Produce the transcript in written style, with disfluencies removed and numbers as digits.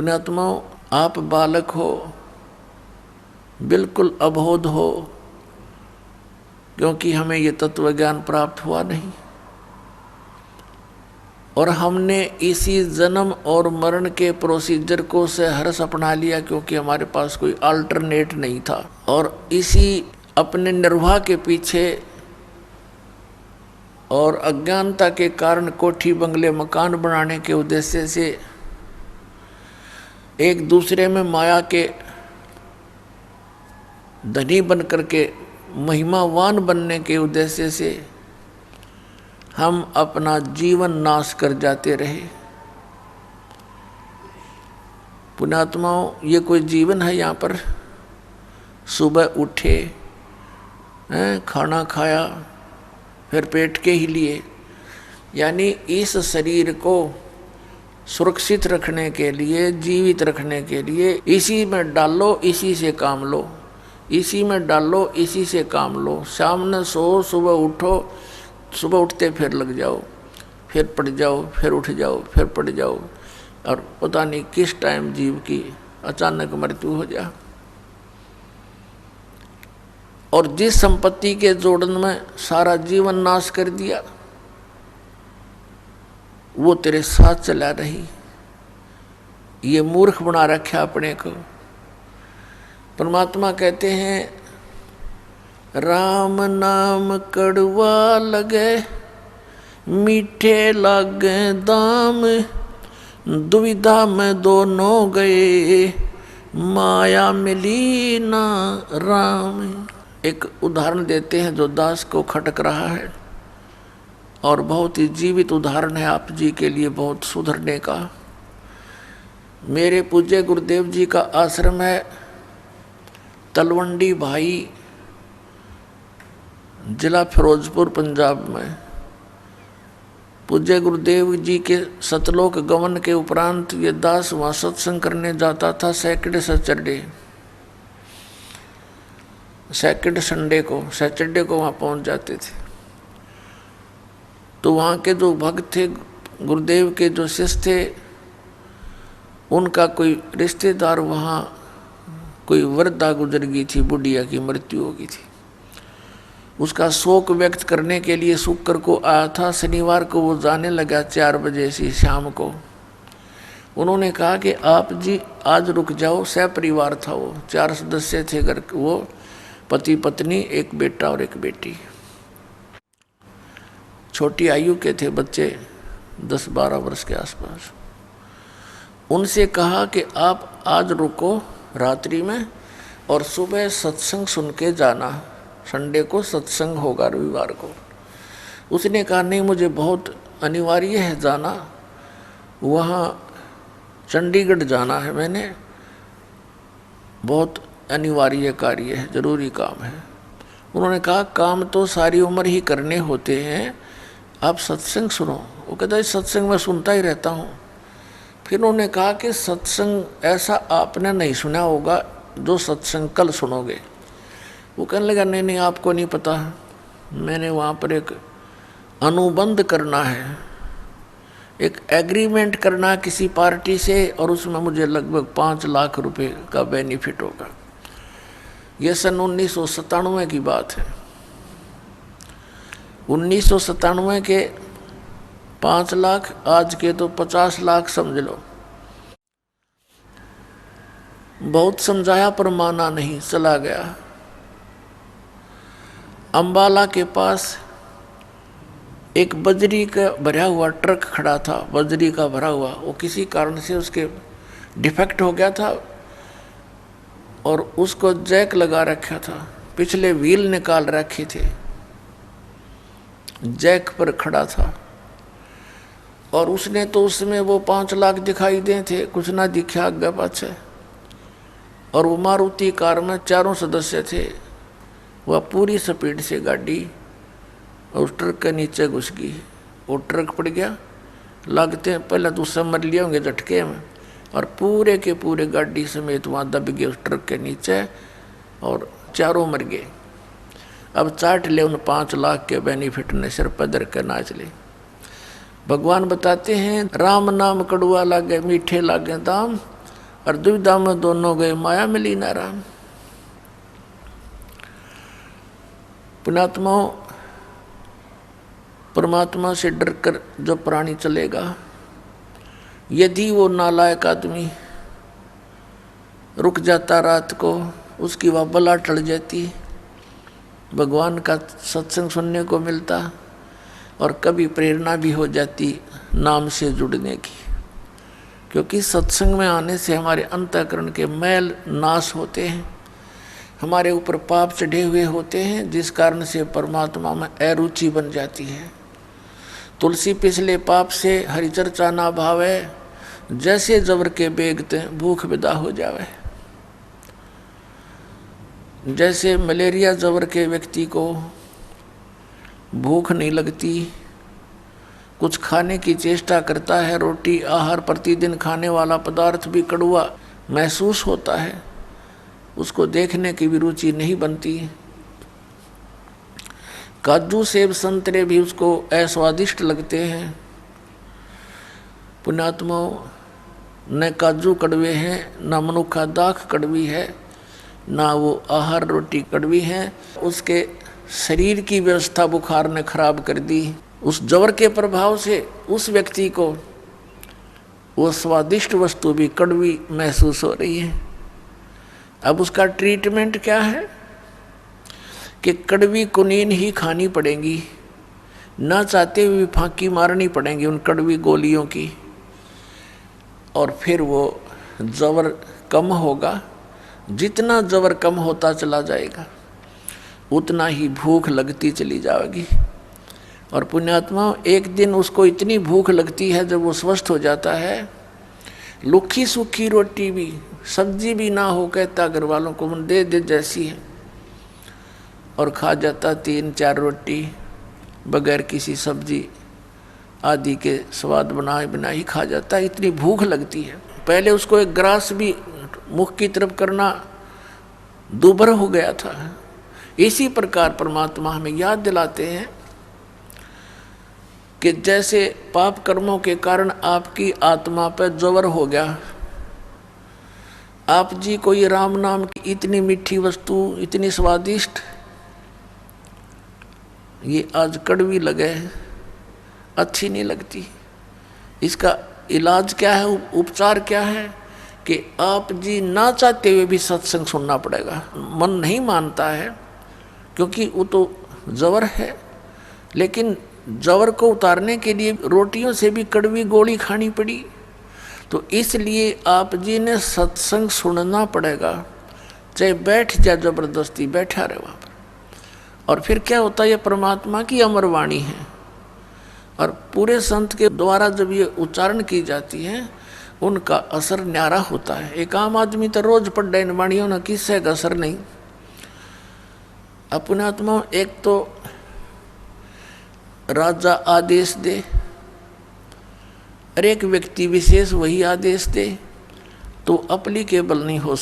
पुण्यात्माओं, आप बालक हो, बिल्कुल अबोध हो, क्योंकि हमें ये तत्व ज्ञान प्राप्त हुआ नहीं और हमने इसी जन्म और मरण के प्रोसीजर को सहर्ष अपना लिया, क्योंकि हमारे पास कोई अल्टरनेट नहीं था। और इसी अपने निर्वाह के पीछे और अज्ञानता के कारण कोठी बंगले मकान बनाने के उद्देश्य से, एक दूसरे में माया के धनी बन करके महिमावान बनने के उद्देश्य से हम अपना जीवन नाश कर जाते रहे। पुण्यात्माओं, ये कोई जीवन है? यहाँ पर सुबह उठे, खाना खाया, फिर पेट के ही लिए, यानी इस शरीर को सुरक्षित रखने के लिए, जीवित रखने के लिए इसी में डालो, इसी से काम लो, इसी में डालो, इसी से काम लो। सामने सो, सुबह उठो, सुबह उठते फिर लग जाओ, फिर पड़ जाओ, फिर उठ जाओ, फिर पड़ जाओ, और पता नहीं किस टाइम जीव की अचानक मृत्यु हो जाए। और जिस संपत्ति के जोड़न में सारा जीवन नाश कर दिया, वो तेरे साथ चला रही। ये मूर्ख बना रखा अपने को। परमात्मा कहते हैं, राम नाम कड़वा लगे, मीठे लागे दाम, दुविधा में दोनों गए, माया मिली ना राम। एक उदाहरण देते हैं जो दास को खटक रहा है, और बहुत ही जीवित उदाहरण है आप जी के लिए बहुत सुधरने का। मेरे पूज्य गुरुदेव जी का आश्रम है तलवंडी भाई, जिला फिरोजपुर, पंजाब में। पूज्य गुरुदेव जी के सतलोक गमन के उपरांत ये दास वहाँ सत्संग करने जाता था सैटरडे सैटरडे को वहाँ पहुँच जाते थे। तो वहाँ के जो भक्त थे, गुरुदेव के जो शिष्य थे, उनका कोई रिश्तेदार वहाँ कोई वृद्धा गुजर गई थी, बुढ़िया की मृत्यु हो गई थी। उसका शोक व्यक्त करने के लिए शुक्र को आया था। शनिवार को वो जाने लगा 4 बजे से शाम को। उन्होंने कहा कि आप जी आज रुक जाओ। सहपरिवार था वो, 4 सदस्य थे घर, वो पति पत्नी, एक बेटा और एक बेटी। छोटी आयु के थे बच्चे, 10-12 वर्ष के आसपास। उनसे कहा कि आप आज रुको रात्रि में, और सुबह सत्संग सुन के जाना। संडे को सत्संग होगा, रविवार को। उसने कहा नहीं, मुझे बहुत अनिवार्य है जाना, वहाँ चंडीगढ़ जाना है, मैंने बहुत अनिवार्य कार्य है, जरूरी काम है। उन्होंने कहा काम तो सारी उम्र ही करने होते हैं, आप सत्संग सुनो। वो कहता है सत्संग मैं सुनता ही रहता हूँ। फिर उन्होंने कहा कि सत्संग ऐसा आपने नहीं सुना होगा जो सत्संग कल सुनोगे। वो कहने लगा नहीं आपको नहीं पता, मैंने वहाँ पर एक अनुबंध करना है, एक एग्रीमेंट करना किसी पार्टी से, और उसमें मुझे लगभग 5 लाख रुपए का बेनिफिट होगा। यह सन 1997 की बात है। 1997 के 5 लाख, आज के तो 50 लाख समझ लो। बहुत समझाया पर माना नहीं, चला गया। अंबाला के पास एक बजरी का भरा हुआ ट्रक खड़ा था, बजरी का भरा हुआ। वो किसी कारण से उसके डिफेक्ट हो गया था और उसको जैक लगा रखा था, पिछले व्हील निकाल रखे थे, जैक पर खड़ा था। और उसने तो उसमें वो 5 लाख दिखाई दे थे, कुछ ना दिखा आगे पाछे। और वो मारुति कार में 4 सदस्य थे। वह पूरी स्पीड से गाड़ी उस ट्रक के नीचे घुस गई। वो ट्रक पड़ गया, लगते हैं पहले तो उससे मर लिए होंगे झटके में, और पूरे के पूरे गाड़ी समेत वहाँ दब गए उस ट्रक के नीचे, और 4 मर गए। अब चाट ले उन 5 लाख के बेनिफिट ने, सिर पर धर के नाच ले। भगवान बताते हैं राम नाम कड़वा लागे मीठे लागे दाम, और दुविधा में दोनों गए माया में लीन राम। पुण्यात्माओं, परमात्मा से डर कर जो प्राणी चलेगा, यदि वो नालायक आदमी रुक जाता रात को, उसकी वह बला टल जाती, भगवान का सत्संग सुनने को मिलता और कभी प्रेरणा भी हो जाती नाम से जुड़ने की। क्योंकि सत्संग में आने से हमारे अंतःकरण के मैल नाश होते हैं, हमारे ऊपर पाप चढ़े हुए होते हैं, जिस कारण से परमात्मा में अरुचि बन जाती है। तुलसी पिछले पाप से हरि चर्चा ना भावे, जैसे जबर के बेगते भूख विदा हो जावे। जैसे मलेरिया जबर के व्यक्ति को भूख नहीं लगती, कुछ खाने की चेष्टा करता है, रोटी आहार प्रतिदिन खाने वाला पदार्थ भी कड़वा महसूस होता है, उसको देखने की भी रुचि नहीं बनती। काजू सेब संतरे भी उसको अस्वादिष्ट लगते हैं। पुण्यात्माओं, न काजू कड़वे हैं, न मनुखा दाख कड़वी है, ना वो आहार रोटी कड़वी है। उसके शरीर की व्यवस्था बुखार ने खराब कर दी। उस जवर के प्रभाव से उस व्यक्ति को वो स्वादिष्ट वस्तु भी कड़वी महसूस हो रही है। अब उसका ट्रीटमेंट क्या है कि कड़वी कुनीन ही खानी पड़ेगी, ना चाहते हुए फांकी मारनी पड़ेंगी उन कड़वी गोलियों की, और फिर वो जवर कम होगा। जितना जबर कम होता चला जाएगा उतना ही भूख लगती चली जाएगी। और पुण्यात्मा, एक दिन उसको इतनी भूख लगती है जब वो स्वस्थ हो जाता है, लुखी सूखी रोटी भी सब्जी भी ना हो, कहता घर वालों को मन दे दे जैसी है, और खा जाता 3-4 रोटी बगैर किसी सब्जी आदि के स्वाद बनाए बिना ही खा जाता है, इतनी भूख लगती है। पहले उसको एक ग्रास भी मुख की तरफ करना दूभर हो गया था। इसी प्रकार परमात्मा हमें याद दिलाते हैं कि जैसे पाप कर्मों के कारण आपकी आत्मा पर जबर हो गया, आप जी को ये राम नाम की इतनी मीठी वस्तु, इतनी स्वादिष्ट, ये आज कड़वी लगे, अच्छी नहीं लगती। इसका इलाज क्या है, उपचार क्या है कि आप जी ना चाहते हुए भी सत्संग सुनना पड़ेगा। मन नहीं मानता है क्योंकि वो तो जवर है, लेकिन जवर को उतारने के लिए रोटियों से भी कड़वी गोली खानी पड़ी, तो इसलिए आप जी ने सत्संग सुनना पड़ेगा, चाहे बैठ जा, जबरदस्ती बैठा रहे वहाँ पर। और फिर क्या होता है, ये परमात्मा की अमर वाणी है, और पूरे संत के द्वारा जब ये उच्चारण की जाती है उनका असर न्यारा होता है। एक आम आदमी तो रोज पढ़ रहे वाणियों ना, किससे का असर नहीं। अपने आत्मा, एक तो राजा आदेश दे और एक व्यक्ति विशेष वही आदेश दे, तो अपली के बल नहीं हो सकता।